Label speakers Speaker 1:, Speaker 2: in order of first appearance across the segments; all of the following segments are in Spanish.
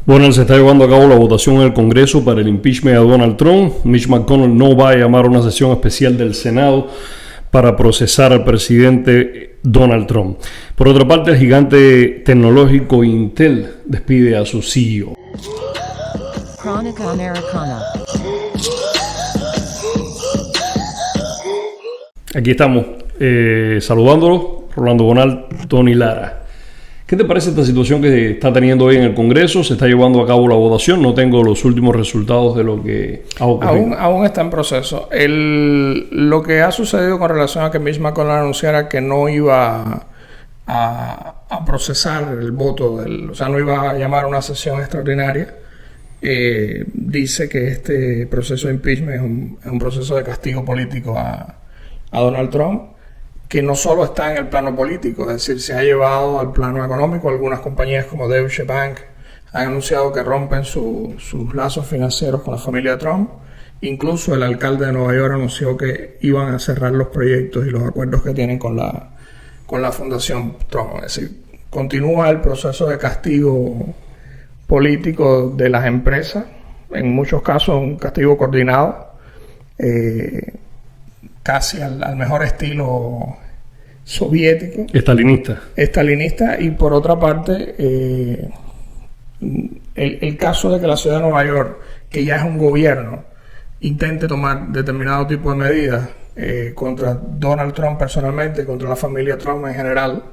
Speaker 1: Bueno, se está llevando a cabo la votación en el Congreso para el impeachment a Donald Trump. Mitch McConnell no va a llamar a una sesión especial del Senado para procesar al presidente Donald Trump. Por otra parte, el gigante tecnológico Intel despide a su CEO.
Speaker 2: Crónica Americana.
Speaker 1: Aquí estamos saludándolos, Rolando Bonal, Tony Lara. ¿Qué te parece esta situación que está teniendo hoy en el Congreso? Se está llevando a cabo la votación. No tengo los últimos resultados de lo que ha ocurrido.
Speaker 3: Aún está en proceso. Lo que ha sucedido con relación a que Mitch McConnell anunciara que no iba a procesar el voto, o sea, no iba a llamar a una sesión extraordinaria, dice que este proceso de impeachment es un proceso de castigo político a Donald Trump, que no solo está en el plano político, es decir, se ha llevado al plano económico. Algunas compañías como Deutsche Bank han anunciado que rompen sus lazos financieros con la familia Trump. Incluso el alcalde de Nueva York anunció que iban a cerrar los proyectos y los acuerdos que tienen con la Fundación Trump. Es decir, continúa el proceso de castigo político de las empresas, en muchos casos un castigo coordinado, casi al mejor estilo soviético. Estalinista. Y por otra parte, el caso de que la ciudad de Nueva York, que ya es un gobierno, intente tomar determinado tipo de medidas contra Donald Trump personalmente, contra la familia Trump en general,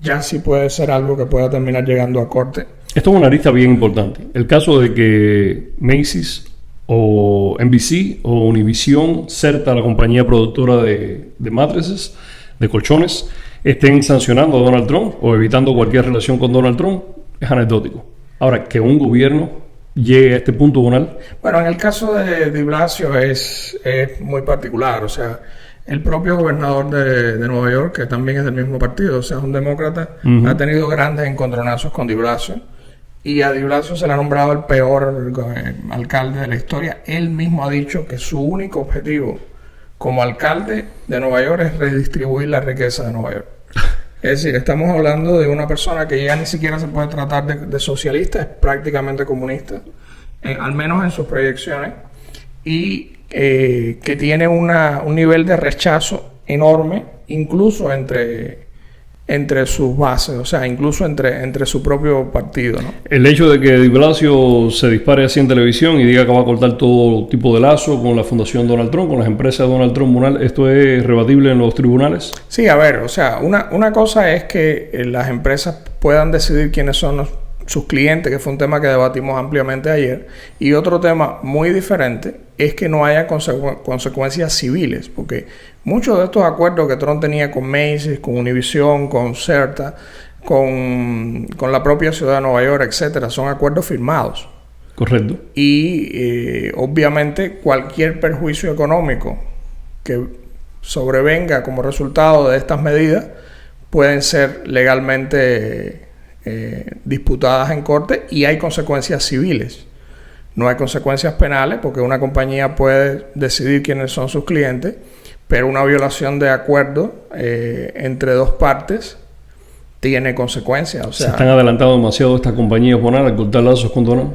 Speaker 3: ya sí puede ser algo que pueda terminar llegando a corte.
Speaker 1: Esto es una lista bien importante. El caso de que Macy's o NBC o Univision, CERTA, la compañía productora de mattresses, de colchones, estén sancionando a Donald Trump o evitando cualquier relación con Donald Trump, es anecdótico. Ahora, que un gobierno llegue a este punto, Donald.
Speaker 3: Bueno, en el caso de Blasio es muy particular. O sea, el propio gobernador de Nueva York, que también es del mismo partido, o sea, es un demócrata, ha tenido grandes encontronazos con Di Blasio. Y a Di Blasio se le ha nombrado el peor alcalde de la historia. Él mismo ha dicho que su único objetivo como alcalde de Nueva York es redistribuir la riqueza de Nueva York. Es decir, estamos hablando de una persona que ya ni siquiera se puede tratar de socialista, es prácticamente comunista, al menos en sus proyecciones, y que tiene un nivel de rechazo enorme, incluso entre sus bases, o sea, incluso entre su propio partido, ¿no?
Speaker 1: El hecho de que Di Blasio se dispare así en televisión y diga que va a cortar todo tipo de lazo con la Fundación Donald Trump, con las empresas de Donald Trump, ¿esto es rebatible en los tribunales?
Speaker 3: Sí, a ver, o sea, una cosa es que las empresas puedan decidir quiénes son sus clientes, que fue un tema que debatimos ampliamente ayer, y otro tema muy diferente es que no haya consecuencias civiles, porque muchos de estos acuerdos que Trump tenía con Macy's, con Univision, con CERTA, con la propia ciudad de Nueva York, etcétera, son acuerdos firmados.
Speaker 1: Correcto.
Speaker 3: Y obviamente cualquier perjuicio económico que sobrevenga como resultado de estas medidas pueden ser legalmente disputadas en corte, y hay consecuencias civiles. No hay consecuencias penales, porque una compañía puede decidir quiénes son sus clientes, pero una violación de acuerdo entre dos partes tiene consecuencias. O sea,
Speaker 1: ¿se están adelantando demasiado estas compañías al cortar lazos con Donald?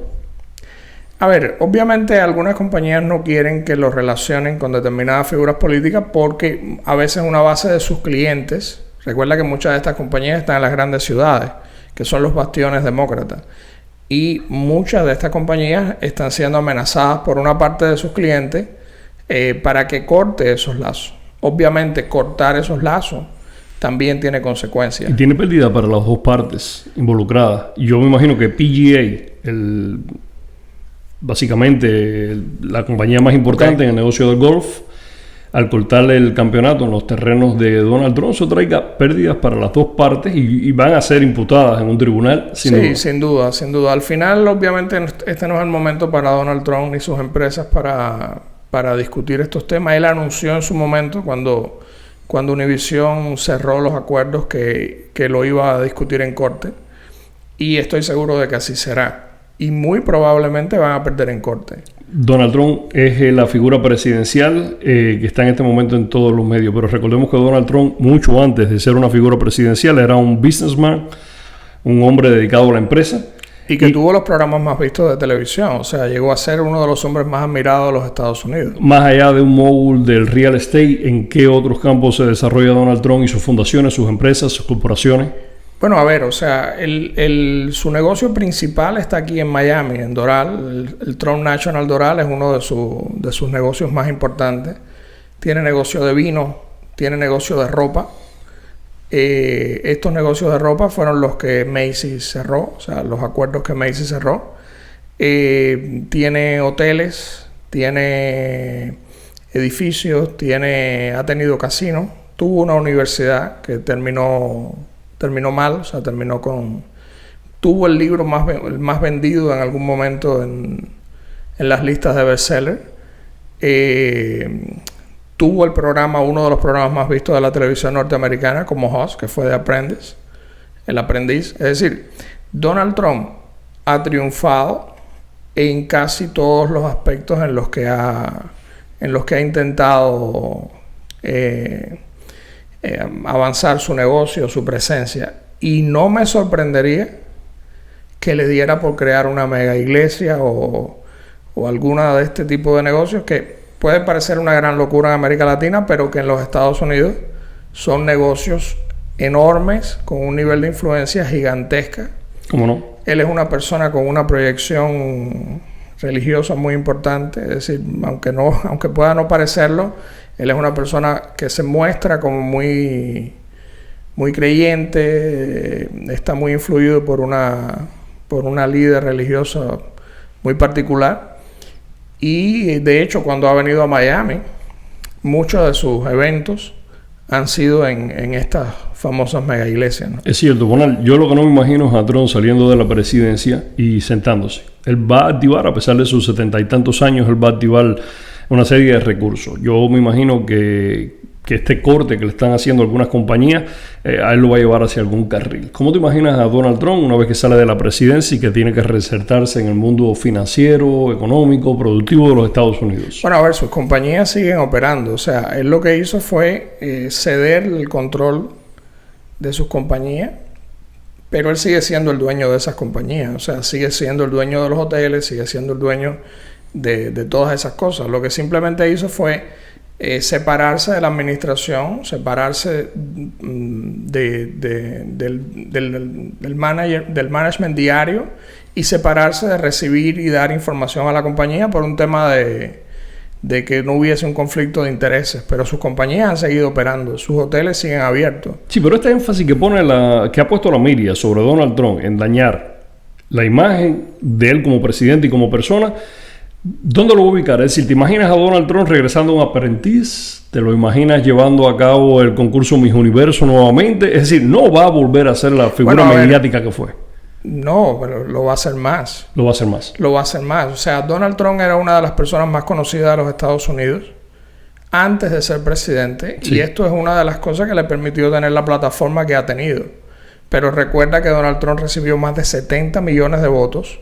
Speaker 3: A ver, obviamente algunas compañías no quieren que los relacionen con determinadas figuras políticas, porque a veces una base de sus clientes, recuerda que muchas de estas compañías están en las grandes ciudades, que son los bastiones demócratas, y muchas de estas compañías están siendo amenazadas por una parte de sus clientes para que corte esos lazos. Obviamente cortar esos lazos también tiene consecuencias.
Speaker 1: Y tiene pérdida para las dos partes involucradas. Yo me imagino que PGA, básicamente la compañía más importante en el negocio del golf, al cortarle el campeonato en los terrenos de Donald Trump, eso traiga pérdidas para las dos partes y van a ser imputadas en un tribunal, sin duda.
Speaker 3: Sin duda. Al final, obviamente, este no es el momento para Donald Trump ni sus empresas para discutir estos temas. Él anunció en su momento, cuando Univision cerró los acuerdos, que lo iba a discutir en corte, y estoy seguro de que así será. Y muy probablemente van a perder en corte.
Speaker 1: Donald Trump es la figura presidencial que está en este momento en todos los medios, pero recordemos que Donald Trump, mucho antes de ser una figura presidencial, era un businessman, un hombre dedicado a la empresa,
Speaker 3: Y que tuvo los programas más vistos de televisión. O sea, llegó a ser uno de los hombres más admirados de los Estados Unidos.
Speaker 1: Más allá de un mogul del real estate, ¿en qué otros campos se desarrolla Donald Trump y sus fundaciones, sus empresas, sus corporaciones?
Speaker 3: Bueno, a ver, o sea, su negocio principal está aquí en Miami, en Doral. El Trump National Doral es uno de sus negocios más importantes. Tiene negocio de vino, tiene negocio de ropa. Estos negocios de ropa fueron los que Macy's cerró, o sea, los acuerdos que Macy's cerró. Tiene hoteles, tiene edificios, ha tenido casino. Tuvo una universidad que terminó mal, o sea, tuvo el libro más vendido en algún momento en las listas de bestseller. Tuvo uno de los programas más vistos de la televisión norteamericana como host, que fue The Apprentice, El Aprendiz. Es decir, Donald Trump ha triunfado en casi todos los aspectos en los que ha intentado avanzar su negocio, su presencia. Y no me sorprendería que le diera por crear una mega iglesia o alguna de este tipo de negocios que puede parecer una gran locura en América Latina, pero que en los Estados Unidos son negocios enormes, con un nivel de influencia gigantesca.
Speaker 1: ¿Cómo no?
Speaker 3: Él es una persona con una proyección religiosa muy importante, es decir, aunque pueda no parecerlo, él es una persona que se muestra como muy, muy creyente, está muy influido por una líder religiosa muy particular. Y de hecho, cuando ha venido a Miami, muchos de sus eventos han sido en estas famosas mega iglesias, ¿no?
Speaker 1: Es cierto, Bonal. Yo lo que no me imagino es a Trump saliendo de la presidencia y sentándose. Él va a activar, a pesar de sus 70 y tantos años, él va a activar una serie de recursos. Yo me imagino que este corte que le están haciendo algunas compañías, a él lo va a llevar hacia algún carril. ¿Cómo te imaginas a Donald Trump una vez que sale de la presidencia y que tiene que reinsertarse en el mundo financiero, económico, productivo de los Estados Unidos?
Speaker 3: Bueno, a ver, sus compañías siguen operando. O sea, él lo que hizo fue ceder el control de sus compañías, pero él sigue siendo el dueño de esas compañías. O sea, sigue siendo el dueño de los hoteles, sigue siendo el dueño de todas esas cosas. Lo que simplemente hizo fue separarse de la administración, separarse del management diario y separarse de recibir y dar información a la compañía por un tema de que no hubiese un conflicto de intereses. Pero sus compañías han seguido operando, sus hoteles siguen abiertos.
Speaker 1: Sí, pero este énfasis que ha puesto la media sobre Donald Trump en dañar la imagen de él como presidente y como persona, ¿dónde lo voy a ubicar? Es decir, ¿te imaginas a Donald Trump regresando a un aprendiz? ¿Te lo imaginas llevando a cabo el concurso Miss Universo nuevamente? Es decir, no va a volver a ser la figura mediática que fue.
Speaker 3: No, pero lo va a hacer más.
Speaker 1: Lo va a hacer más.
Speaker 3: Lo va a hacer más. O sea, Donald Trump era una de las personas más conocidas de los Estados Unidos antes de ser presidente. Sí. Y esto es una de las cosas que le permitió tener la plataforma que ha tenido. Pero recuerda que Donald Trump recibió más de 70 millones de votos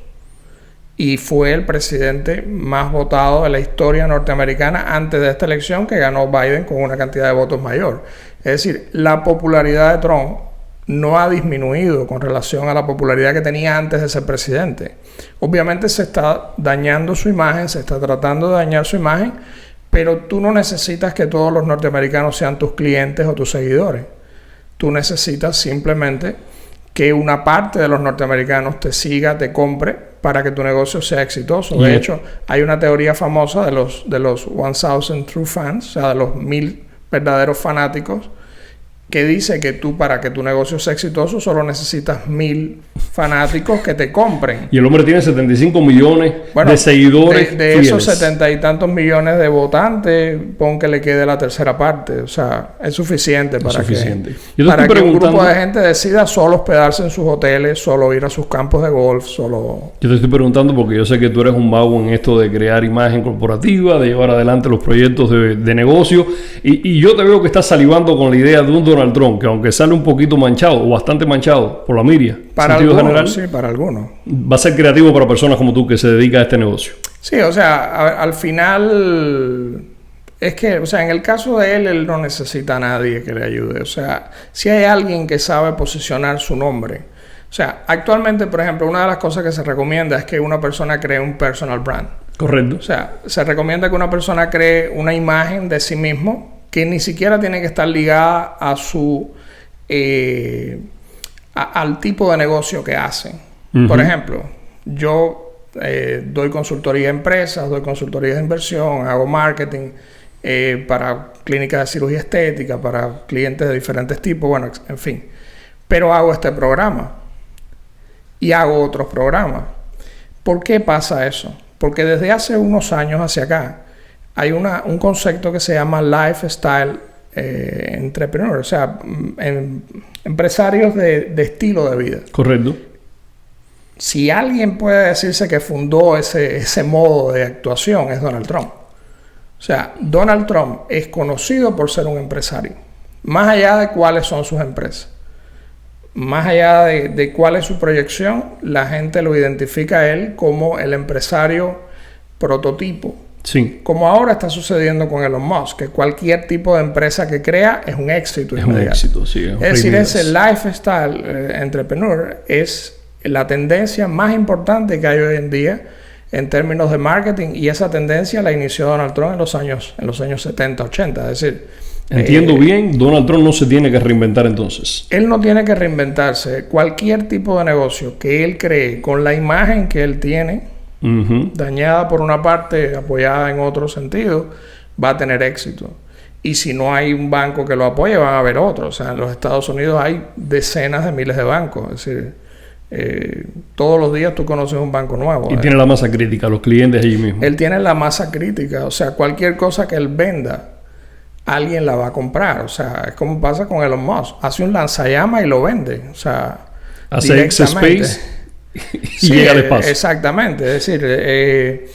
Speaker 3: y fue el presidente más votado de la historia norteamericana antes de esta elección, que ganó Biden con una cantidad de votos mayor. Es decir, la popularidad de Trump no ha disminuido con relación a la popularidad que tenía antes de ser presidente. Obviamente se está dañando su imagen, se está tratando de dañar su imagen, pero tú no necesitas que todos los norteamericanos sean tus clientes o tus seguidores. Tú necesitas simplemente que una parte de los norteamericanos te siga, te compre, para que tu negocio sea exitoso. De hecho, hay una teoría famosa de los 1000 true fans, o sea, de los 1000 verdaderos fanáticos, que dice que tú, para que tu negocio sea exitoso, solo necesitas 1000 fanáticos que te compren.
Speaker 1: Y el hombre tiene 75 millones de seguidores.
Speaker 3: De esos 70 y tantos millones de votantes, pon que le quede la tercera parte. O sea, es suficiente para que un grupo de gente decida solo hospedarse en sus hoteles, solo ir a sus campos de golf, solo...
Speaker 1: Yo te estoy preguntando porque yo sé que tú eres un mago en esto de crear imagen corporativa, de llevar adelante los proyectos de negocio. Y yo te veo que estás salivando con la idea de un Donald Trump, que aunque sale un poquito manchado o bastante manchado por la media,
Speaker 3: para algunos, sí, para algunos,
Speaker 1: va a ser creativo para personas como tú que se dedican a este negocio.
Speaker 3: Sí, o sea, al final es que, o sea, en el caso de él no necesita a nadie que le ayude. O sea, si hay alguien que sabe posicionar su nombre O sea, actualmente, por ejemplo, una de las cosas que se recomienda es que una persona cree un personal brand.
Speaker 1: Correcto.
Speaker 3: O sea, se recomienda que una persona cree una imagen de sí mismo que ni siquiera tiene que estar ligada a su al tipo de negocio que hacen. Por ejemplo, yo doy consultoría a empresas, doy consultoría de inversión, hago marketing para clínicas de cirugía estética, para clientes de diferentes tipos, bueno, en fin. Pero hago este programa y hago otros programas. ¿Por qué pasa eso? Porque desde hace unos años hacia acá hay un concepto que se llama lifestyle entrepreneur, o sea, empresarios de estilo de vida.
Speaker 1: Correcto.
Speaker 3: Si alguien puede decirse que fundó ese modo de actuación, es Donald Trump. O sea, Donald Trump es conocido por ser un empresario. Más allá de cuáles son sus empresas, más allá de cuál es su proyección, la gente lo identifica a él como el empresario prototipo.
Speaker 1: Sí.
Speaker 3: Como ahora está sucediendo con Elon Musk, que cualquier tipo de empresa que crea es un éxito inmediato.
Speaker 1: Un éxito, sí.
Speaker 3: Es decir, ese lifestyle entrepreneur es la tendencia más importante que hay hoy en día en términos de marketing, y esa tendencia la inició Donald Trump en los años 70, 80. Es decir,
Speaker 1: entiendo bien, Donald Trump no se tiene que reinventar entonces.
Speaker 3: Él no tiene que reinventarse. Cualquier tipo de negocio que él cree con la imagen que él tiene, dañada por una parte, apoyada en otro sentido, va a tener éxito. Y si no hay un banco que lo apoye, van a haber otros. O sea, en los Estados Unidos hay decenas de miles de bancos. Es decir, todos los días tú conoces un banco nuevo.
Speaker 1: Y tiene la masa crítica, los clientes allí mismo.
Speaker 3: Él tiene la masa crítica. O sea, cualquier cosa que él venda, alguien la va a comprar. O sea, es como pasa con Elon Musk. Hace un lanzallamas y lo vende. O sea,
Speaker 1: hace X-Space y llega al espacio.
Speaker 3: Exactamente. Es decir,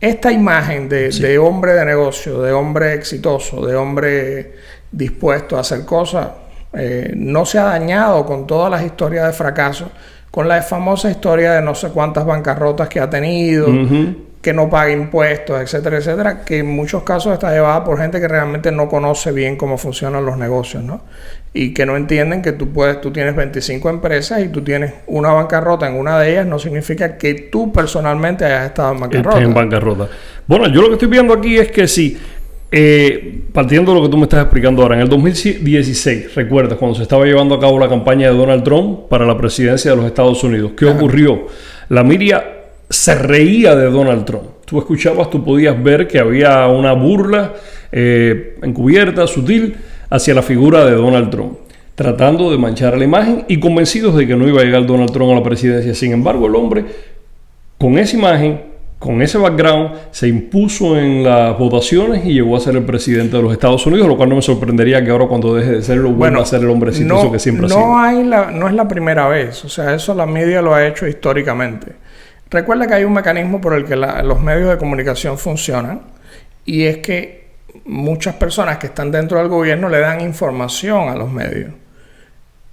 Speaker 3: esta imagen de hombre de negocio, de hombre exitoso, de hombre dispuesto a hacer cosas, no se ha dañado con todas las historias de fracaso, con la famosa historia de no sé cuántas bancarrotas que ha tenido, que no paga impuestos, etcétera, etcétera, que en muchos casos está llevada por gente que realmente no conoce bien cómo funcionan los negocios, ¿no? Y que no entienden que tú tienes 25 empresas y tú tienes una bancarrota en una de ellas, no significa que tú personalmente hayas estado en bancarrota.
Speaker 1: En bancarrota. Bueno, yo lo que estoy viendo aquí es que sí, partiendo de lo que tú me estás explicando ahora, en el 2016, recuerdas, cuando se estaba llevando a cabo la campaña de Donald Trump para la presidencia de los Estados Unidos, ¿qué ocurrió? La media se reía de Donald Trump. Tú escuchabas, tú podías ver que había una burla encubierta, sutil, hacia la figura de Donald Trump, tratando de manchar la imagen y convencidos de que no iba a llegar Donald Trump a la presidencia. Sin embargo, el hombre, con esa imagen, con ese background, se impuso en las votaciones y llegó a ser el presidente de los Estados Unidos, lo cual no me sorprendería que ahora, cuando deje de serlo, vuelva a ser el hombre exitoso que siempre ha sido.
Speaker 3: No es la primera vez. O sea, eso la media lo ha hecho históricamente. Recuerda que hay un mecanismo por el que los medios de comunicación funcionan, y es que muchas personas que están dentro del gobierno le dan información a los medios.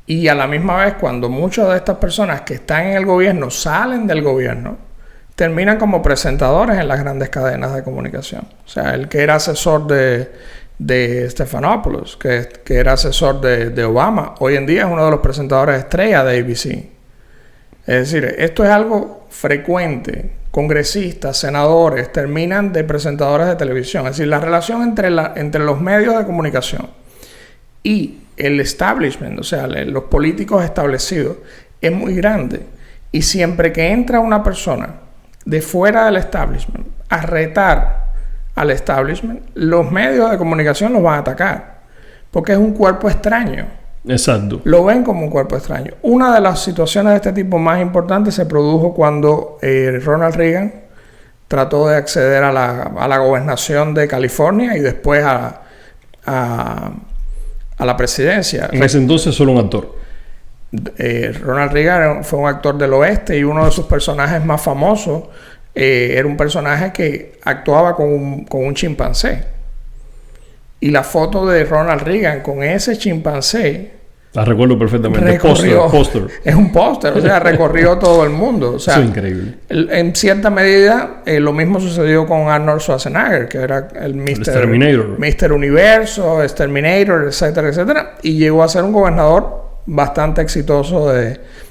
Speaker 3: Y a la misma vez, cuando muchas de estas personas que están en el gobierno salen del gobierno, terminan como presentadores en las grandes cadenas de comunicación. O sea, el que era asesor de Stephanopoulos, que era asesor de Obama, hoy en día es uno de los presentadores estrella de ABC. Es decir, esto es algo frecuente. Congresistas, senadores, terminan de presentadores de televisión. Es decir, la relación entre los medios de comunicación y el establishment, o sea, los políticos establecidos, es muy grande. Y siempre que entra una persona de fuera del establishment a retar al establishment, los medios de comunicación los van a atacar, porque es un cuerpo extraño.
Speaker 1: Exacto.
Speaker 3: Lo ven como un cuerpo extraño. Una de las situaciones de este tipo más importantes se produjo cuando Ronald Reagan trató de acceder a la gobernación de California y después a la presidencia.
Speaker 1: En ese entonces solo un actor.
Speaker 3: Ronald Reagan fue un actor del oeste, y uno de sus personajes más famosos era un personaje que actuaba con un chimpancé. Y la foto de Ronald Reagan con ese chimpancé,
Speaker 1: la recuerdo perfectamente. Póster.
Speaker 3: Es un póster, o sea, recorrió todo el mundo. O sea,
Speaker 1: eso es increíble.
Speaker 3: En cierta medida, lo mismo sucedió con Arnold Schwarzenegger, que era el Mr. Universo, Exterminator, etcétera, etcétera. Y llegó a ser un gobernador bastante exitoso,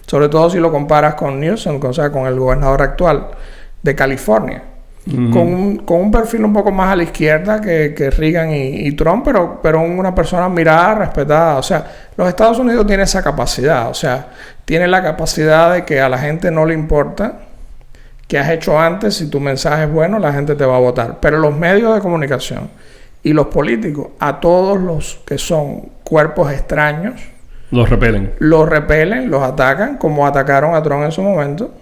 Speaker 3: sobre todo si lo comparas con Newsom, o sea, con el gobernador actual de California. Con un perfil un poco más a la izquierda que Reagan y Trump, pero una persona admirada, respetada. O sea, los Estados Unidos tienen esa capacidad. O sea, tiene la capacidad de que a la gente no le importa qué has hecho antes. Si tu mensaje es bueno, la gente te va a votar. Pero los medios de comunicación y los políticos, a todos los que son cuerpos extraños,
Speaker 1: los repelen,
Speaker 3: los atacan, como atacaron a Trump en su momento.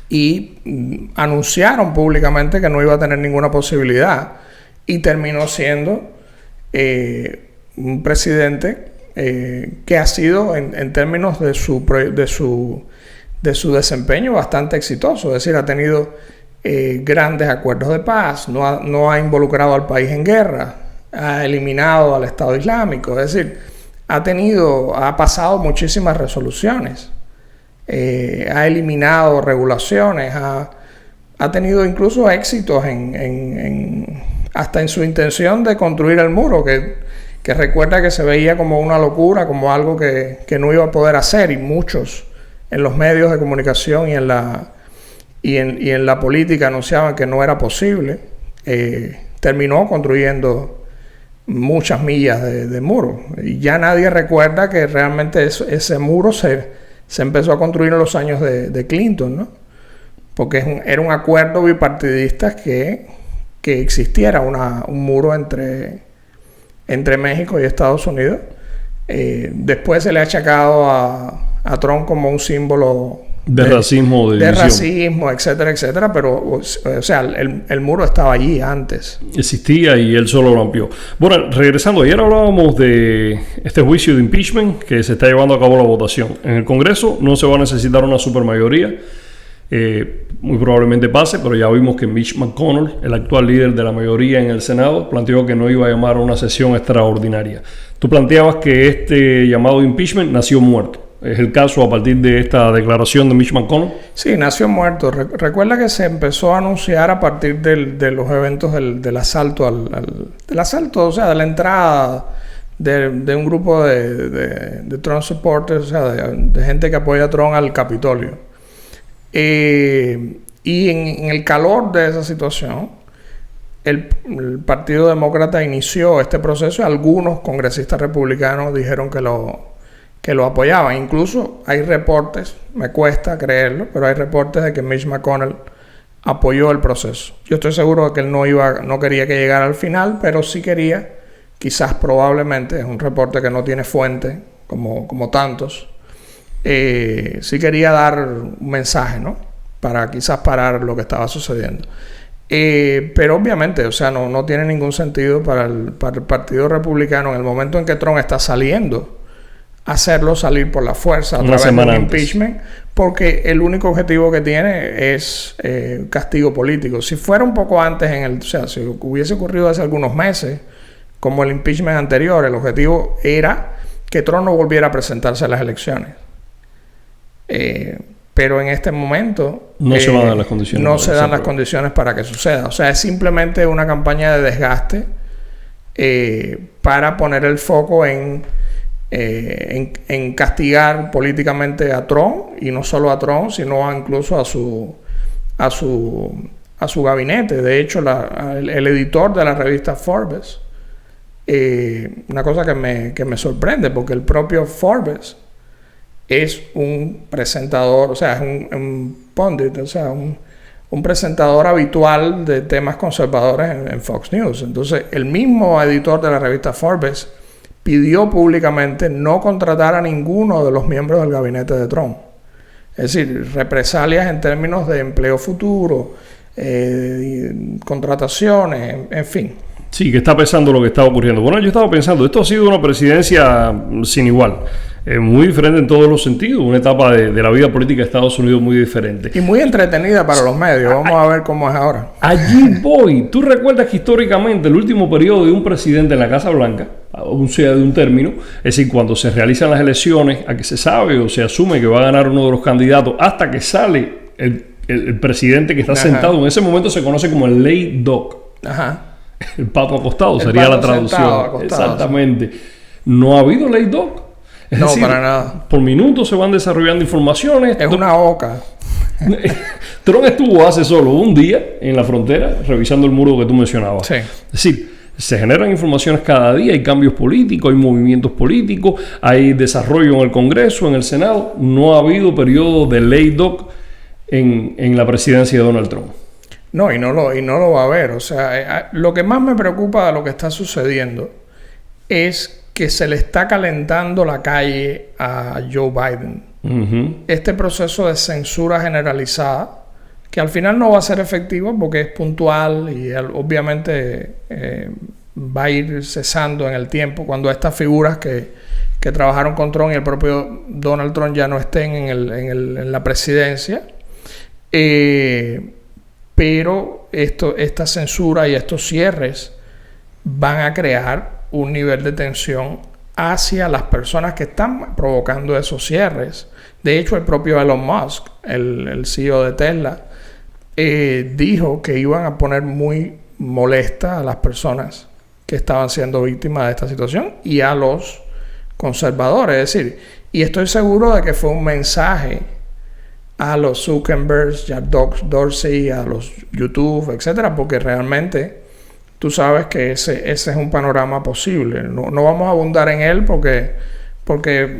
Speaker 3: Y anunciaron públicamente que no iba a tener ninguna posibilidad, y terminó siendo un presidente que ha sido en términos de su desempeño bastante exitoso. Es decir, ha tenido grandes acuerdos de paz, no ha involucrado al país en guerra, ha eliminado al Estado Islámico. Es decir, ha pasado muchísimas resoluciones. Ha eliminado regulaciones, ha tenido incluso éxitos hasta en su intención de construir el muro, que recuerda que se veía como una locura, como algo que no iba a poder hacer, y muchos en los medios de comunicación y en la política anunciaban que no era posible. Terminó construyendo muchas millas de muro, y ya nadie recuerda que realmente ese muro se empezó a construir en los años de Clinton, ¿no? Porque era un acuerdo bipartidista que existiera un muro entre México y Estados Unidos. Después se le ha achacado a Trump como un símbolo
Speaker 1: de racismo,
Speaker 3: de racismo, etcétera, etcétera, pero o sea, el muro estaba allí antes.
Speaker 1: Existía y él solo lo amplió. Bueno, regresando, ayer hablábamos de este juicio de impeachment que se está llevando a cabo la votación. En el Congreso no se va a necesitar una supermayoría, muy probablemente pase, pero ya vimos que Mitch McConnell, el actual líder de la mayoría en el Senado, planteó que no iba a llamar a una sesión extraordinaria. Tú planteabas que este llamado impeachment nació muerto. ¿Es el caso a partir de esta declaración de Mitch McConnell?
Speaker 3: Sí, nació muerto. Recuerda que se empezó a anunciar a partir de los eventos del asalto, del asalto, o sea, de la entrada de un grupo de Trump supporters, o sea, de gente que apoya a Trump al Capitolio. Y en el calor de esa situación, el Partido Demócrata inició este proceso, y algunos congresistas republicanos dijeron que lo apoyaban. Incluso hay reportes, me cuesta creerlo, pero hay reportes de que Mitch McConnell apoyó el proceso. Yo estoy seguro de que él no quería que llegara al final, pero sí quería, quizás probablemente, es un reporte que no tiene fuente, como tantos, sí quería dar un mensaje, ¿no? Para quizás parar lo que estaba sucediendo. Pero obviamente, o sea, no tiene ningún sentido para el Partido Republicano, en el momento en que Trump está saliendo, hacerlo salir por la fuerza a través de un impeachment, porque el único objetivo que tiene es castigo político. Si fuera un poco antes, o sea, si hubiese ocurrido hace algunos meses, como el impeachment anterior, el objetivo era que Trump no volviera a presentarse a las elecciones. Pero en este momento
Speaker 1: no se van a dar las condiciones.
Speaker 3: No se dan las condiciones para que suceda. O sea, es simplemente una campaña de desgaste para poner el foco en castigar políticamente a Trump, y no solo a Trump, sino incluso a su gabinete. De hecho, el editor de la revista Forbes, una cosa que me sorprende, porque el propio Forbes es un presentador, o sea, es un pundit, o sea, un presentador habitual de temas conservadores en Fox News. Entonces, el mismo editor de la revista Forbes pidió públicamente no contratar a ninguno de los miembros del gabinete de Trump. Es decir, represalias en términos de empleo futuro, contrataciones, en fin.
Speaker 1: Sí, que está pesando lo que está ocurriendo. Bueno, yo estaba pensando, esto ha sido una presidencia sin igual. Muy diferente en todos los sentidos, una etapa de la vida política de Estados Unidos muy diferente.
Speaker 3: Y muy entretenida para los medios. Vamos a ver cómo es ahora.
Speaker 1: Allí voy. ¿Tú recuerdas que históricamente el último periodo de un presidente en la Casa Blanca, o sea, de un término, es decir, cuando se realizan las elecciones, a que se sabe o se asume que va a ganar uno de los candidatos hasta que sale el presidente que está sentado, en ese momento se conoce como el lame duck.
Speaker 3: Ajá.
Speaker 1: El pato acostado sería la traducción.
Speaker 3: Acostado,
Speaker 1: exactamente. Sí. No ha habido lame duck. Es
Speaker 3: No,
Speaker 1: decir,
Speaker 3: para nada.
Speaker 1: por minutos se van desarrollando informaciones.
Speaker 3: Es una oca.
Speaker 1: Trump estuvo hace solo un día en la frontera revisando el muro que tú mencionabas.
Speaker 3: Sí.
Speaker 1: Es decir, se generan informaciones cada día, hay cambios políticos, hay movimientos políticos, hay desarrollo en el Congreso, en el Senado. No ha habido periodo de ley doc en la presidencia de Donald Trump.
Speaker 3: No, y no lo va a haber. O sea, lo que más me preocupa de lo que está sucediendo es que se le está calentando la calle a Joe Biden. Este proceso de censura generalizada, que al final no va a ser efectivo porque es puntual y obviamente va a ir cesando en el tiempo cuando estas figuras que trabajaron con Trump y el propio Donald Trump ya no estén en la presidencia. Pero esta censura y estos cierres van a crear un nivel de tensión hacia las personas que están provocando esos cierres. De hecho, el propio Elon Musk, el CEO de Tesla, dijo que iban a poner muy molesta a las personas que estaban siendo víctimas de esta situación y a los conservadores. Es decir, y estoy seguro de que fue un mensaje a los Zuckerbergs, a Dorsey, a los YouTube, etcétera, porque realmente tú sabes que ese es un panorama posible. No vamos a abundar en él porque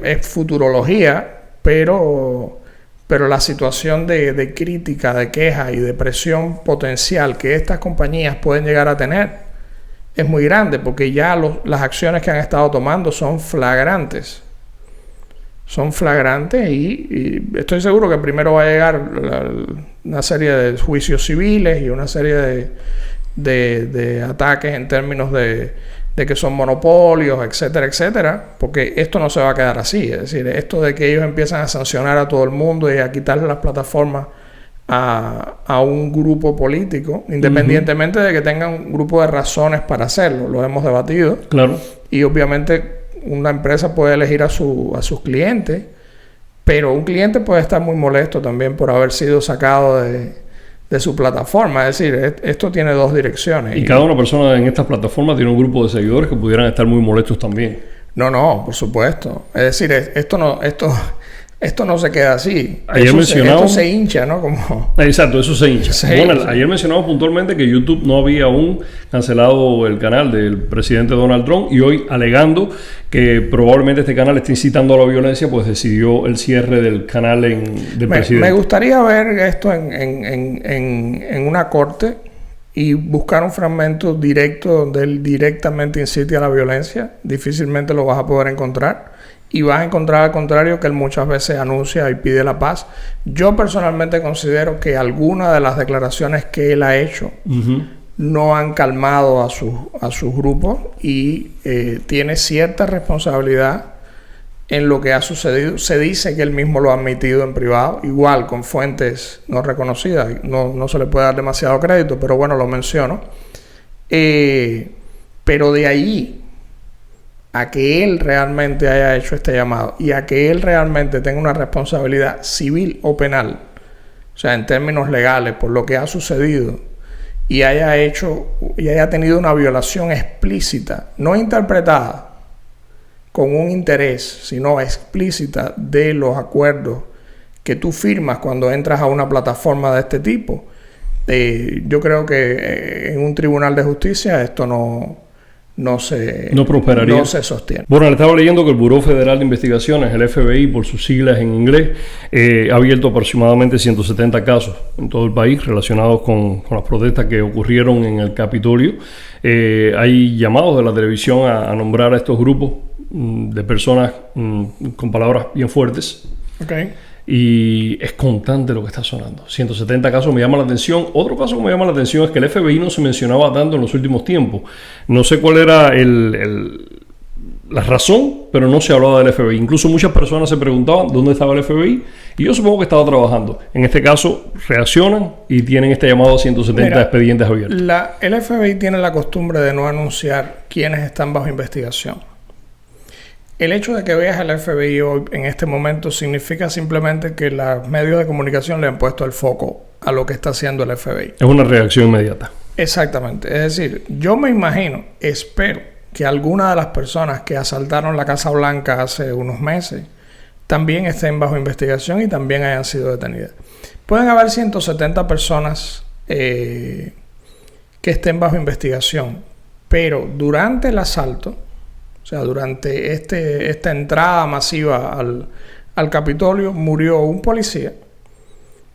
Speaker 3: es futurología, pero la situación de crítica, de queja y de presión potencial que estas compañías pueden llegar a tener es muy grande, porque ya las acciones que han estado tomando son flagrantes. Son flagrantes y estoy seguro que primero va a llegar una serie de juicios civiles y una serie de ataques en términos de que son monopolios, etcétera, etcétera, porque esto no se va a quedar así. Es decir, esto de que ellos empiezan a sancionar a todo el mundo y a quitarle las plataformas a un grupo político, independientemente de que tengan un grupo de razones para hacerlo, lo hemos debatido.
Speaker 1: Claro.
Speaker 3: Y obviamente una empresa puede elegir a sus clientes, pero un cliente puede estar muy molesto también por haber sido sacado de su plataforma. Es decir, esto tiene dos direcciones.
Speaker 1: Y cada una persona en estas plataformas tiene un grupo de seguidores que pudieran estar muy molestos también.
Speaker 3: No, por supuesto. Es decir, esto no se queda así.
Speaker 1: Esto
Speaker 3: se hincha, ¿no?
Speaker 1: Exacto, eso se hincha. Ayer mencionamos puntualmente que YouTube no había aún cancelado el canal del presidente Donald Trump y hoy, alegando que probablemente este canal esté incitando a la violencia, pues decidió el cierre del canal del presidente.
Speaker 3: Me gustaría ver esto en una corte y buscar un fragmento directo donde él directamente incite a la violencia. Difícilmente lo vas a poder encontrar. Y vas a encontrar al contrario que él muchas veces anuncia y pide la paz. Yo personalmente considero que algunas de las declaraciones que él ha hecho no han calmado a sus grupos y tiene cierta responsabilidad en lo que ha sucedido. Se dice que él mismo lo ha admitido en privado, igual con fuentes no reconocidas. No se le puede dar demasiado crédito, pero bueno, lo menciono. Pero de ahí a que él realmente haya hecho este llamado y a que él realmente tenga una responsabilidad civil o penal, o sea, en términos legales, por lo que ha sucedido y haya tenido una violación explícita, no interpretada con un interés, sino explícita de los acuerdos que tú firmas cuando entras a una plataforma de este tipo. Yo creo que en un tribunal de justicia esto no prosperaría. No se sostiene.
Speaker 1: Bueno, le estaba leyendo que el Buró Federal de Investigaciones, el FBI por sus siglas en inglés, ha abierto aproximadamente 170 casos en todo el país relacionados con las protestas que ocurrieron en el Capitolio. Hay llamados de la televisión a nombrar a estos grupos de personas con palabras bien fuertes.
Speaker 3: Okay.
Speaker 1: Y es constante lo que está sonando. 170 casos me llama la atención. Otro caso que me llama la atención es que el FBI no se mencionaba tanto en los últimos tiempos. No sé cuál era la razón, pero no se hablaba del FBI. Incluso muchas personas se preguntaban dónde estaba el FBI y yo supongo que estaba trabajando. En este caso reaccionan y tienen este llamado a 170 expedientes abiertos.
Speaker 3: El FBI tiene la costumbre de no anunciar quiénes están bajo investigación. El hecho de que veas al FBI hoy en este momento significa simplemente que los medios de comunicación le han puesto el foco a lo que está haciendo el FBI.
Speaker 1: Es una reacción inmediata.
Speaker 3: Exactamente. Es decir, yo me imagino, espero que algunas de las personas que asaltaron la Casa Blanca hace unos meses también estén bajo investigación y también hayan sido detenidas. Pueden haber 170 personas que estén bajo investigación, pero durante el asalto, o sea, durante esta entrada masiva al Capitolio, murió un policía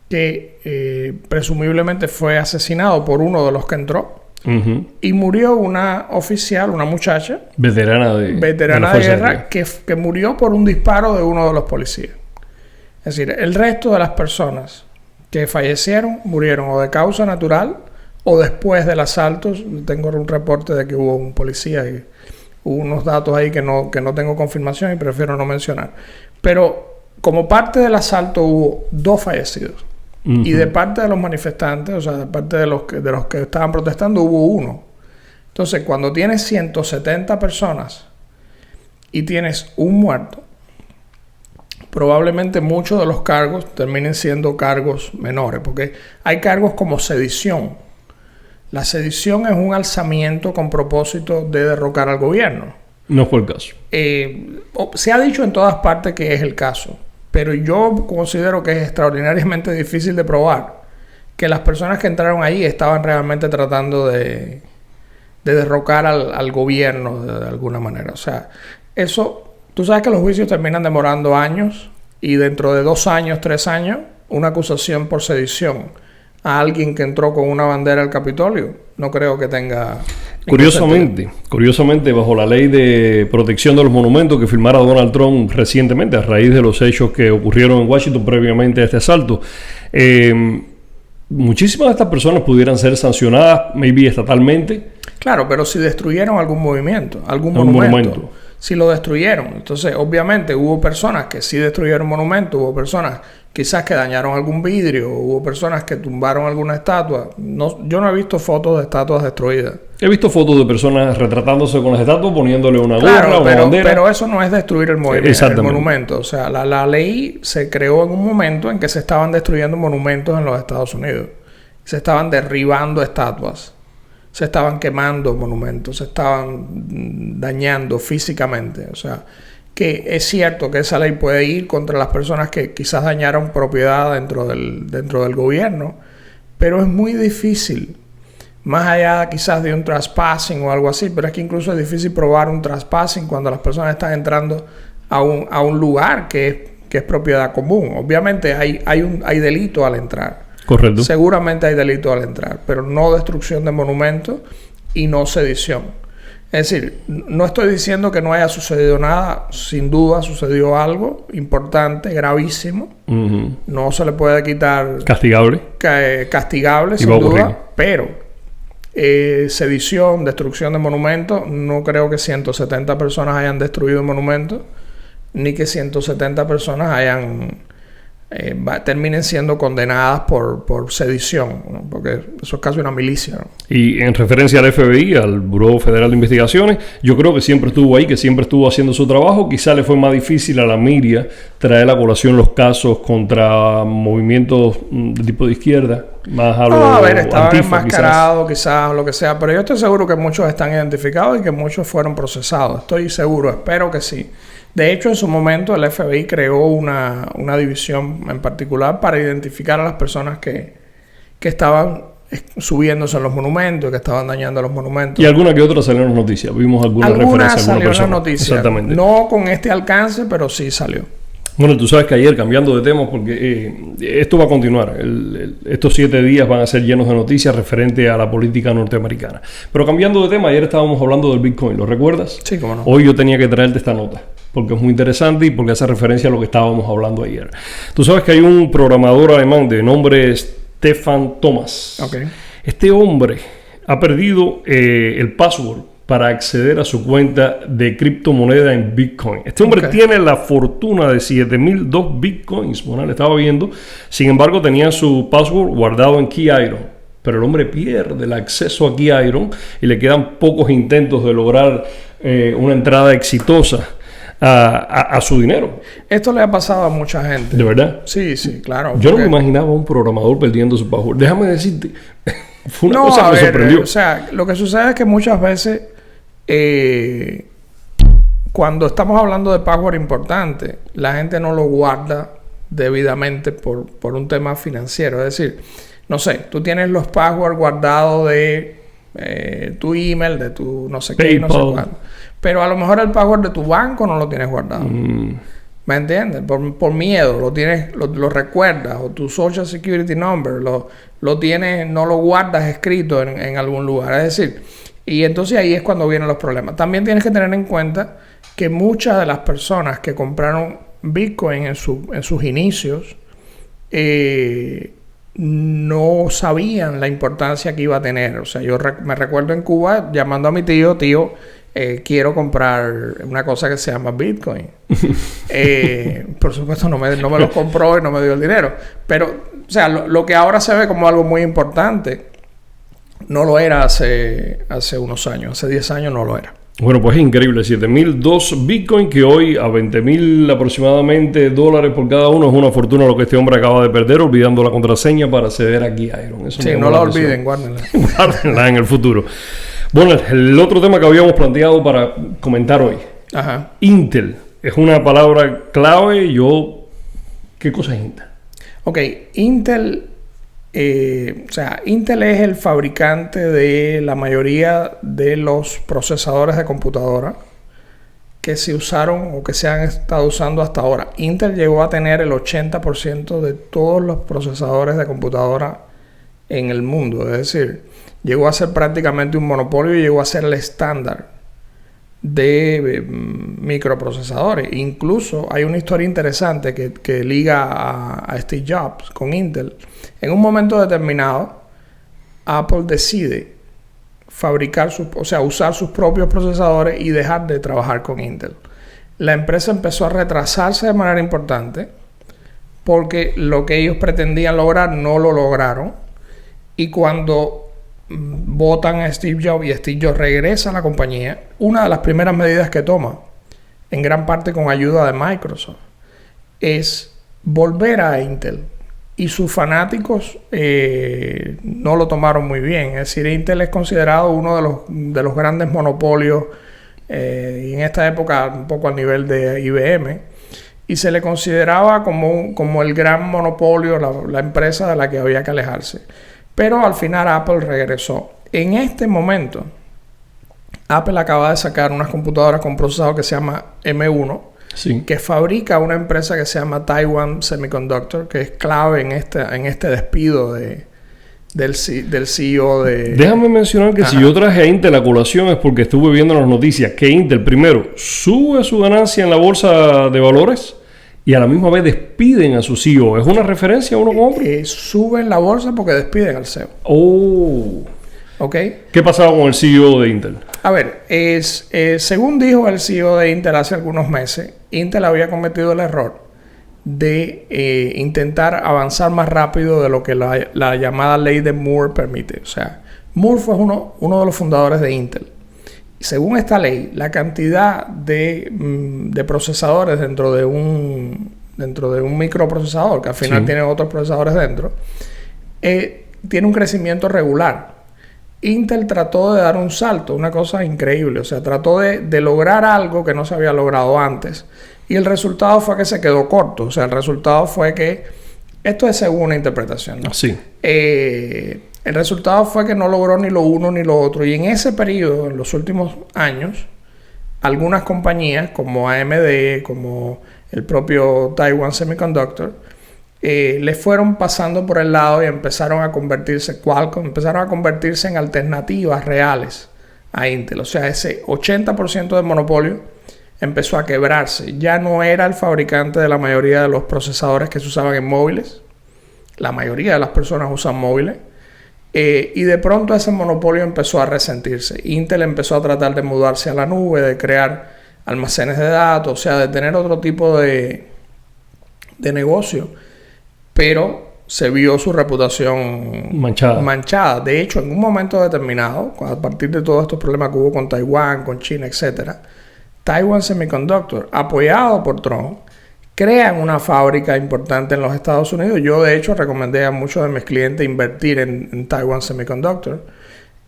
Speaker 3: que presumiblemente fue asesinado por uno de los que entró. Y murió una oficial, una muchacha veterana de guerra que murió por un disparo de uno de los policías. Es decir, el resto de las personas que fallecieron murieron o de causa natural o después del asalto. Tengo un reporte de que hubo un policía y hubo unos datos ahí que no tengo confirmación y prefiero no mencionar. Pero como parte del asalto hubo 2 fallecidos. Y de parte de los manifestantes, o sea, de parte de los que estaban protestando, hubo 1. Entonces, cuando tienes 170 personas y tienes un muerto, probablemente muchos de los cargos terminen siendo cargos menores, porque hay cargos como sedición. La sedición es un alzamiento con propósito de derrocar al gobierno.
Speaker 1: No fue el caso.
Speaker 3: Se ha dicho en todas partes que es el caso. Pero yo considero que es extraordinariamente difícil de probar que las personas que entraron ahí estaban realmente tratando de derrocar al gobierno de alguna manera. O sea, eso... Tú sabes que los juicios terminan demorando años y dentro de 2 años, 3 años, una acusación por sedición a alguien que entró con una bandera al Capitolio, no creo que tenga...
Speaker 1: Curiosamente, bajo la ley de protección de los monumentos que firmara Donald Trump recientemente, a raíz de los hechos que ocurrieron en Washington previamente a este asalto, muchísimas de estas personas pudieran ser sancionadas, maybe estatalmente.
Speaker 3: Claro, pero si destruyeron algún movimiento, algún monumento. Si lo destruyeron. Entonces, obviamente, hubo personas que sí destruyeron monumentos, hubo personas quizás que dañaron algún vidrio, hubo personas que tumbaron alguna estatua. Yo no he visto fotos de estatuas destruidas.
Speaker 1: He visto fotos de personas retratándose con las estatuas, poniéndole una gorra, una bandera.
Speaker 3: Pero eso no es destruir el monumento. O sea, la ley se creó en un momento en que se estaban destruyendo monumentos en los Estados Unidos. Se estaban derribando estatuas. Se estaban quemando monumentos, se estaban dañando físicamente. O sea, que es cierto que esa ley puede ir contra las personas que quizás dañaron propiedad dentro del gobierno, pero es muy difícil, más allá quizás de un trespassing o algo así, pero es que incluso es difícil probar un trespassing cuando las personas están entrando a un lugar que es propiedad común. Obviamente hay delito al entrar.
Speaker 1: Correcto.
Speaker 3: Seguramente hay delito al entrar, pero no destrucción de monumentos y no sedición. Es decir, no estoy diciendo que no haya sucedido nada. Sin duda sucedió algo importante, gravísimo. No se le puede quitar... Castigable, sin duda. Pero sedición, destrucción de monumentos, no creo que 170 personas hayan destruido monumentos, ni que 170 personas terminen siendo condenadas por sedición, ¿no? Porque eso es casi una milicia, ¿no?
Speaker 1: Y en referencia al FBI, al Buró Federal de Investigaciones, yo creo que siempre estuvo ahí, que siempre estuvo haciendo su trabajo. Quizá le fue más difícil a la Miria traer a colación los casos contra movimientos de tipo de izquierda, más a lo
Speaker 3: estaban enmascarados, quizás lo que sea, pero yo estoy seguro que muchos están identificados y que muchos fueron procesados. Estoy seguro, espero que sí. De hecho, en su momento el FBI creó una división en particular para identificar a las personas que estaban subiéndose en los monumentos, que estaban dañando los monumentos.
Speaker 1: Y alguna que otra salió en las noticias. Vimos alguna referencia a
Speaker 3: salió en las noticias.
Speaker 1: Exactamente.
Speaker 3: No con este alcance, pero sí salió.
Speaker 1: Bueno, tú sabes que ayer, cambiando de tema, porque esto va a continuar, estos 7 días van a ser llenos de noticias referente a la política norteamericana. Pero cambiando de tema, ayer estábamos hablando del Bitcoin, ¿lo recuerdas?
Speaker 3: Sí, cómo no.
Speaker 1: Hoy yo tenía que traerte esta nota, porque es muy interesante y porque hace referencia a lo que estábamos hablando ayer. Tú sabes que hay un programador alemán de nombre Stefan Thomas.
Speaker 3: Okay.
Speaker 1: Este hombre ha perdido el password para acceder a su cuenta de criptomoneda en Bitcoin. Este hombre tiene la fortuna de 7,002 Bitcoins. Bueno, le estaba viendo. Sin embargo, tenía su password guardado en Key-Iron. Pero el hombre pierde el acceso a Key-Iron y le quedan pocos intentos de lograr una entrada exitosa a su dinero.
Speaker 3: Esto le ha pasado a mucha gente.
Speaker 1: ¿De verdad?
Speaker 3: Sí, claro.
Speaker 1: Yo no me imaginaba un programador perdiendo su password. Déjame decirte, fue una cosa que me sorprendió.
Speaker 3: O sea, lo que sucede es que muchas veces Cuando estamos hablando de password importante, la gente no lo guarda debidamente por un tema financiero. Es decir, no sé, tú tienes los passwords guardados de tu email, de tu no sé qué, no sé cuándo. Pero a lo mejor el password de tu banco no lo tienes guardado. ¿Me entiendes? Por miedo, lo recuerdas, o tu Social Security Number, lo tienes, no lo guardas escrito en algún lugar. Es decir, y entonces ahí es cuando vienen los problemas. También tienes que tener en cuenta que muchas de las personas que compraron Bitcoin en sus inicios no sabían la importancia que iba a tener. O sea, yo me recuerdo en Cuba llamando a mi tío, quiero comprar una cosa que se llama Bitcoin. Por supuesto no me lo compró y no me dio el dinero. Pero, o sea, lo que ahora se ve como algo muy importante, no lo era hace unos años. Hace 10 años no lo era.
Speaker 1: Bueno, pues es increíble. 7.002 Bitcoin, que hoy a 20.000 aproximadamente dólares por cada uno, es una fortuna lo que este hombre acaba de perder, olvidando la contraseña para acceder aquí a Iron. Eso
Speaker 3: sí, no la olviden, guárdenla.
Speaker 1: Guárdenla en el futuro. Bueno, el otro tema que habíamos planteado para comentar hoy.
Speaker 3: Ajá.
Speaker 1: Intel. Es una palabra clave. ¿Qué cosa es Intel?
Speaker 3: Ok, Intel... Intel es el fabricante de la mayoría de los procesadores de computadora que se usaron o que se han estado usando hasta ahora. Intel llegó a tener el 80% de todos los procesadores de computadora en el mundo. Es decir, llegó a ser prácticamente un monopolio y llegó a ser el estándar de microprocesadores. Incluso hay una historia interesante que liga a Steve Jobs con Intel. En un momento determinado, Apple decide usar sus propios procesadores y dejar de trabajar con Intel. La empresa empezó a retrasarse de manera importante porque lo que ellos pretendían lograr no lo lograron. Y cuando votan a Steve Jobs y Steve Jobs regresa a la compañía, una de las primeras medidas que toma, en gran parte con ayuda de Microsoft, es volver a Intel. Y sus fanáticos no lo tomaron muy bien. Es decir, Intel es considerado uno de los grandes monopolios y en esta época un poco al nivel de IBM, y se le consideraba como el gran monopolio, la empresa de la que había que alejarse. Pero al final Apple regresó. En este momento, Apple acaba de sacar unas computadoras con procesador que se llama M1, sí, que fabrica una empresa que se llama Taiwan Semiconductor, que es clave en este despido del CEO de...
Speaker 1: Déjame mencionar que si yo traje a Intel a colación es porque estuve viendo las noticias que Intel primero sube su ganancia en la bolsa de valores y a la misma vez despiden a su CEO. ¿Es una referencia a uno como otro?
Speaker 3: Suben la bolsa porque despiden al CEO.
Speaker 1: Oh.
Speaker 3: ¿Ok?
Speaker 1: ¿Qué pasaba con el CEO de Intel?
Speaker 3: A ver, según dijo el CEO de Intel hace algunos meses, Intel había cometido el error de intentar avanzar más rápido de lo que la llamada ley de Moore permite. O sea, Moore fue uno de los fundadores de Intel. Según esta ley, la cantidad de procesadores dentro de un microprocesador, que al final tiene otros procesadores dentro, tiene un crecimiento regular. Intel trató de dar un salto, una cosa increíble. O sea, trató de lograr algo que no se había logrado antes. Y el resultado fue que se quedó corto. O sea, el resultado fue que... Esto es según una interpretación, ¿no?
Speaker 1: Sí.
Speaker 3: El resultado fue que no logró ni lo uno ni lo otro. Y en ese periodo, en los últimos años, algunas compañías como AMD, como el propio Taiwan Semiconductor, le fueron pasando por el lado y empezaron a convertirse, Qualcomm, empezaron a convertirse en alternativas reales a Intel. O sea, ese 80% de monopolio empezó a quebrarse. Ya no era el fabricante de la mayoría de los procesadores que se usaban en móviles. La mayoría de las personas usan móviles. Y de pronto ese monopolio empezó a resentirse. Intel empezó a tratar de mudarse a la nube, de crear almacenes de datos, o sea, de tener otro tipo de negocio. Pero se vio su reputación manchada. De hecho, en un momento determinado, a partir de todos estos problemas que hubo con Taiwán, con China, etc., Taiwan Semiconductor, apoyado por Trump, crean una fábrica importante en los Estados Unidos. Yo, de hecho, recomendé a muchos de mis clientes invertir en Taiwan Semiconductor.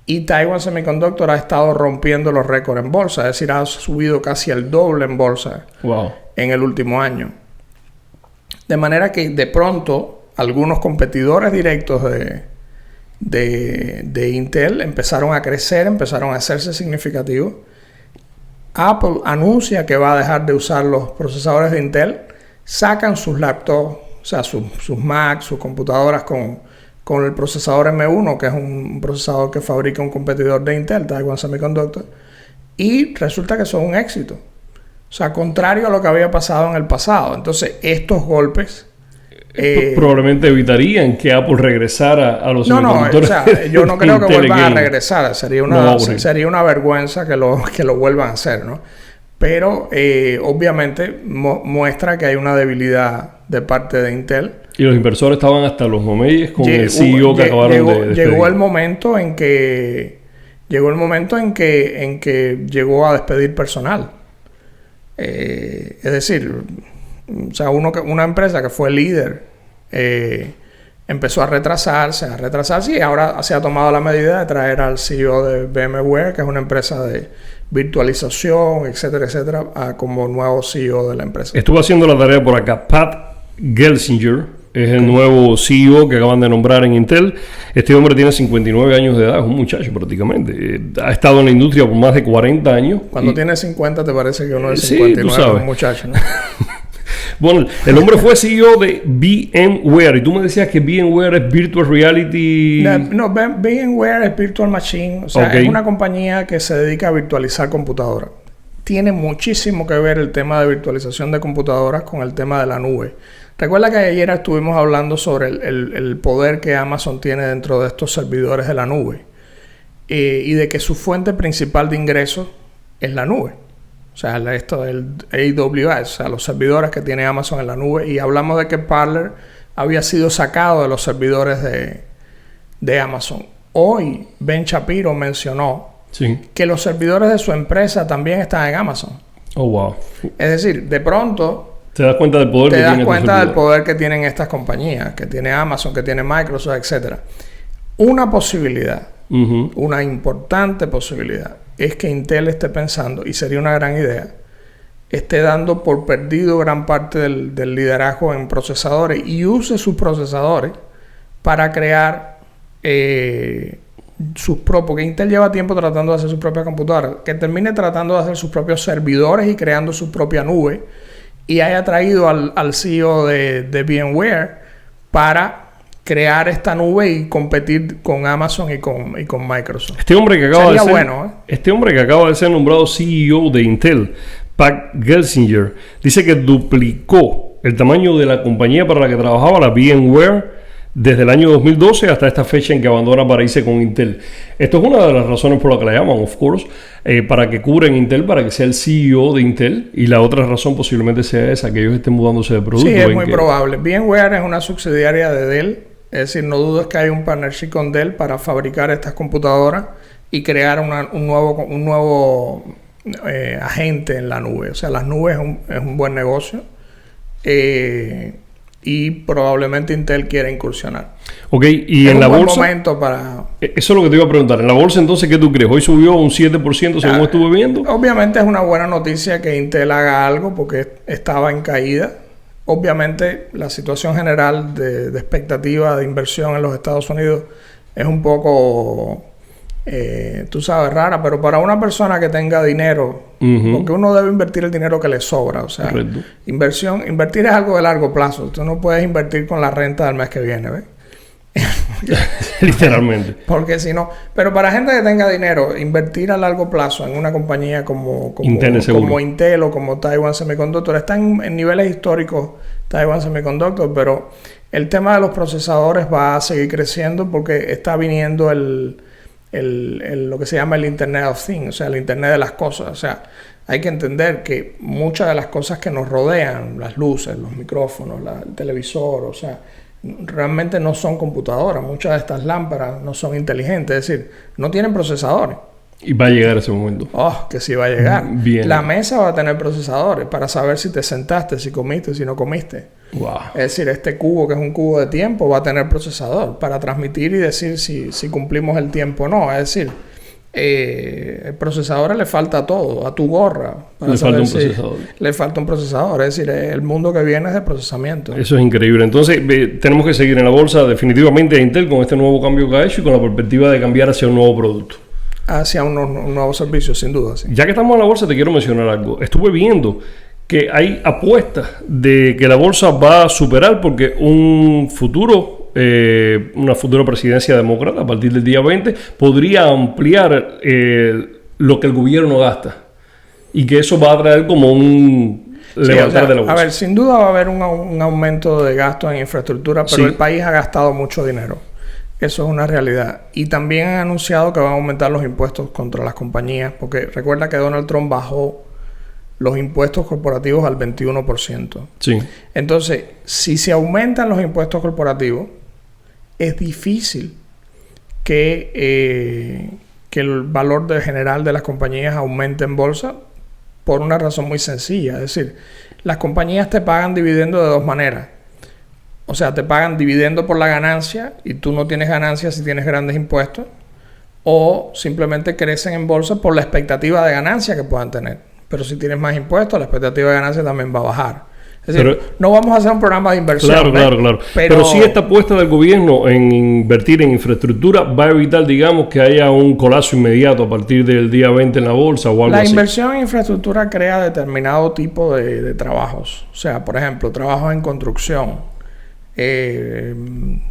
Speaker 3: Y Taiwan Semiconductor ha estado rompiendo los récords en bolsa. Es decir, ha subido casi el doble en bolsa en el último año. De manera que de pronto algunos competidores directos de Intel empezaron a crecer, empezaron a hacerse significativos. Apple anuncia que va a dejar de usar los procesadores de Intel. Sacan sus laptops, o sea, sus Macs, sus computadoras con el procesador M1, que es un procesador que fabrica un competidor de Intel, Taiwan Semiconductor, y resulta que son un éxito. O sea, contrario a lo que había pasado en el pasado. Entonces, estos golpes...
Speaker 4: probablemente evitarían que Apple regresara a los
Speaker 3: semiconductores. No, o sea, yo no creo que vuelvan a regresar. Sería una vergüenza que lo vuelvan a hacer, ¿no? Pero, obviamente, muestra que hay una debilidad de parte de Intel.
Speaker 4: Y los inversores estaban hasta los momeyes con el CEO que acabaron de despedir.
Speaker 3: Llegó el momento en que llegó a despedir personal. Es decir, o sea, una empresa que fue líder empezó a retrasarse y ahora se ha tomado la medida de traer al CEO de VMware, que es una empresa de virtualización, etcétera, etcétera, como nuevo CEO de la empresa.
Speaker 4: Estuve haciendo la tarea por acá. Pat Gelsinger es el nuevo CEO que acaban de nombrar en Intel. Este hombre tiene 59 años de edad, es un muchacho prácticamente. Ha estado en la industria por más de 40 años.
Speaker 3: Cuando tiene 50 te parece que uno de 59 es un muchacho, ¿no?
Speaker 4: Bueno, el hombre fue CEO de VMware y tú me decías que VMware es Virtual Reality...
Speaker 3: No, VMware es Virtual Machine. O sea, es una compañía que se dedica a virtualizar computadoras. Tiene muchísimo que ver el tema de virtualización de computadoras con el tema de la nube. Recuerda que ayer estuvimos hablando sobre el poder que Amazon tiene dentro de estos servidores de la nube y de que su fuente principal de ingresos es la nube. O sea, esto del AWS, o sea, los servidores que tiene Amazon en la nube. Y hablamos de que Parler había sido sacado de los servidores de Amazon. Hoy Ben Shapiro mencionó que los servidores de su empresa también están en Amazon.
Speaker 4: Oh, wow.
Speaker 3: Es decir, de pronto...
Speaker 4: Te das cuenta del poder
Speaker 3: que tienen estas compañías, que tiene Amazon, que tiene Microsoft, etcétera. Una posibilidad, una importante posibilidad, es que Intel esté pensando, y sería una gran idea, esté dando por perdido gran parte del liderazgo en procesadores y use sus procesadores para crear sus propios, porque Intel lleva tiempo tratando de hacer sus propias computadoras, que termine tratando de hacer sus propios servidores y creando su propia nube, y haya traído al CEO de VMware para crear esta nube y competir con Amazon y con Microsoft.
Speaker 4: Este hombre que acaba de ser nombrado CEO de Intel, Pat Gelsinger, dice que duplicó el tamaño de la compañía para la que trabajaba, la VMware, desde el año 2012 hasta esta fecha en que abandona para irse con Intel. Esto es una de las razones por la que la llaman, of course, para que cubren Intel, para que sea el CEO de Intel. Y la otra razón posiblemente sea esa, que ellos estén mudándose de producto.
Speaker 3: Sí, es muy probable. VMware es una subsidiaria de Dell. Es decir, no dudes que hay un partnership con Dell para fabricar estas computadoras y crear un nuevo agente en la nube. O sea, las nubes es un buen negocio. Y probablemente Intel quiera incursionar.
Speaker 4: Ok, y en la bolsa...
Speaker 3: momento para...
Speaker 4: Eso es lo que te iba a preguntar. En la bolsa, entonces, ¿qué tú crees? ¿Hoy subió un 7% según estuve viendo?
Speaker 3: Obviamente es una buena noticia que Intel haga algo porque estaba en caída. Obviamente la situación general de expectativa de inversión en los Estados Unidos es un poco... tú sabes, rara, pero para una persona que tenga dinero, porque uno debe invertir el dinero que le sobra, o sea, invertir es algo de largo plazo. Tú no puedes invertir con la renta del mes que viene, ¿ves?
Speaker 4: Literalmente.
Speaker 3: Porque si no, pero para gente que tenga dinero, invertir a largo plazo en una compañía como Intel o como Taiwan Semiconductor, están en niveles históricos Taiwan Semiconductor, pero el tema de los procesadores va a seguir creciendo porque está viniendo lo que se llama el Internet of Things, o sea, el Internet de las cosas. O sea, hay que entender que muchas de las cosas que nos rodean, las luces, los micrófonos, el televisor, o sea, realmente no son computadoras. Muchas de estas lámparas no son inteligentes, es decir, no tienen procesadores.
Speaker 4: Y va a llegar ese momento.
Speaker 3: Oh, que sí va a llegar.
Speaker 4: Bien.
Speaker 3: La mesa va a tener procesadores para saber si te sentaste, si comiste, si no comiste.
Speaker 1: Wow.
Speaker 3: Es decir, este cubo, que es un cubo de tiempo, va a tener procesador para transmitir y decir si cumplimos el tiempo o no. Es decir, el procesador le falta todo, a tu gorra.
Speaker 1: Le falta un procesador.
Speaker 3: Le falta un procesador. Es decir, el mundo que viene es de procesamiento.
Speaker 1: Eso es increíble. Entonces, tenemos que seguir en la bolsa definitivamente a Intel con este nuevo cambio que ha hecho y con la perspectiva de cambiar hacia un nuevo producto.
Speaker 3: Hacia un nuevo servicio, sin duda. Sí.
Speaker 1: Ya que estamos en la bolsa, te quiero mencionar algo. Estuve viendo que hay apuestas de que la bolsa va a superar porque una futura presidencia demócrata a partir del día 20 podría ampliar lo que el gobierno gasta y que eso va a traer como un levantar de la bolsa.
Speaker 3: A ver, sin duda va a haber un aumento de gastos en infraestructura, pero el país ha gastado mucho dinero. Eso es una realidad. Y también han anunciado que van a aumentar los impuestos contra las compañías, porque recuerda que Donald Trump bajó los impuestos corporativos al 21%.
Speaker 1: Sí.
Speaker 3: Entonces, si se aumentan los impuestos corporativos, es difícil que el valor general de las compañías aumente en bolsa por una razón muy sencilla. Es decir, las compañías te pagan dividendo de dos maneras. O sea, te pagan dividendo por la ganancia y tú no tienes ganancias si tienes grandes impuestos, o simplemente crecen en bolsa por la expectativa de ganancia que puedan tener. Pero si tienes más impuestos, la expectativa de ganancia también va a bajar. Es decir, no vamos a hacer un programa de inversión.
Speaker 1: Claro. Pero sí, esta apuesta del gobierno en invertir en infraestructura va a evitar, digamos, que haya un colapso inmediato a partir del día 20 en la bolsa o algo así.
Speaker 3: La inversión en infraestructura crea determinado tipo de trabajos. O sea, por ejemplo, trabajos en construcción,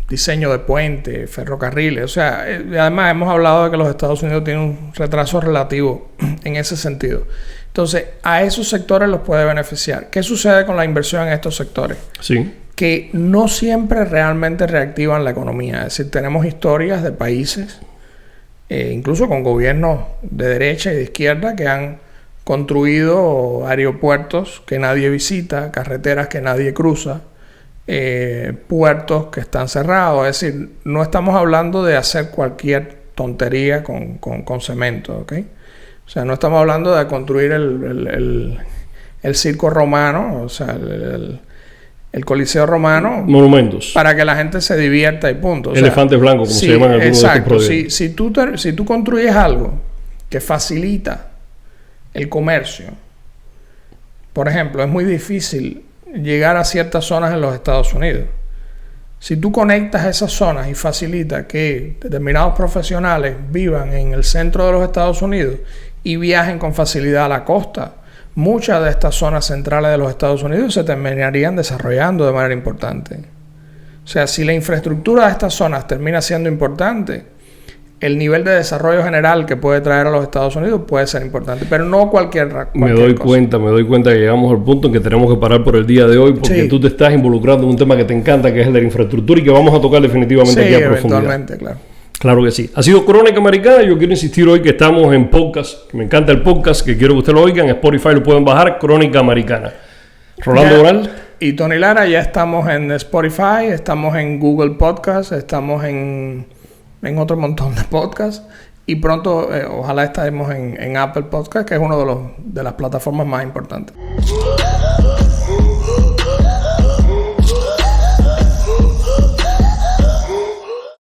Speaker 3: diseño de puentes, ferrocarriles. O sea, además hemos hablado de que los Estados Unidos tienen un retraso relativo en ese sentido. Entonces, a esos sectores los puede beneficiar. ¿Qué sucede con la inversión en estos sectores?
Speaker 1: Sí.
Speaker 3: Que no siempre realmente reactivan la economía. Es decir, tenemos historias de países, incluso con gobiernos de derecha y de izquierda, que han construido aeropuertos que nadie visita, carreteras que nadie cruza, puertos que están cerrados. Es decir, no estamos hablando de hacer cualquier tontería con cemento, ¿ok? O sea, no estamos hablando de construir el circo romano, o sea, el coliseo romano.
Speaker 1: Monumentos.
Speaker 3: Para que la gente se divierta y punto. O
Speaker 1: Elefantes blancos, como se llaman algunos de estos proyectos.
Speaker 3: Si tú construyes algo que facilita el comercio, por ejemplo, es muy difícil llegar a ciertas zonas en los Estados Unidos. Si tú conectas esas zonas y facilitas que determinados profesionales vivan en el centro de los Estados Unidos y viajen con facilidad a la costa, muchas de estas zonas centrales de los Estados Unidos se terminarían desarrollando de manera importante. O sea, si la infraestructura de estas zonas termina siendo importante, el nivel de desarrollo general que puede traer a los Estados Unidos puede ser importante, pero no cualquier cosa. Me doy
Speaker 1: cuenta que llegamos al punto en que tenemos que parar por el día de hoy porque tú te estás involucrando en un tema que te encanta, que es el de la infraestructura y que vamos a tocar definitivamente aquí a profundidad.
Speaker 3: Eventualmente, claro.
Speaker 1: Claro que sí. Ha sido Crónica Americana. Yo quiero insistir hoy que estamos en podcast, que me encanta el podcast, que quiero que ustedes lo oigan. En Spotify lo pueden bajar, Crónica Americana. Rolando Oral
Speaker 3: y Tony Lara, ya estamos en Spotify, estamos en Google Podcast, estamos en otro montón de podcasts y pronto ojalá estaremos en Apple Podcast, que es uno de las plataformas más importantes.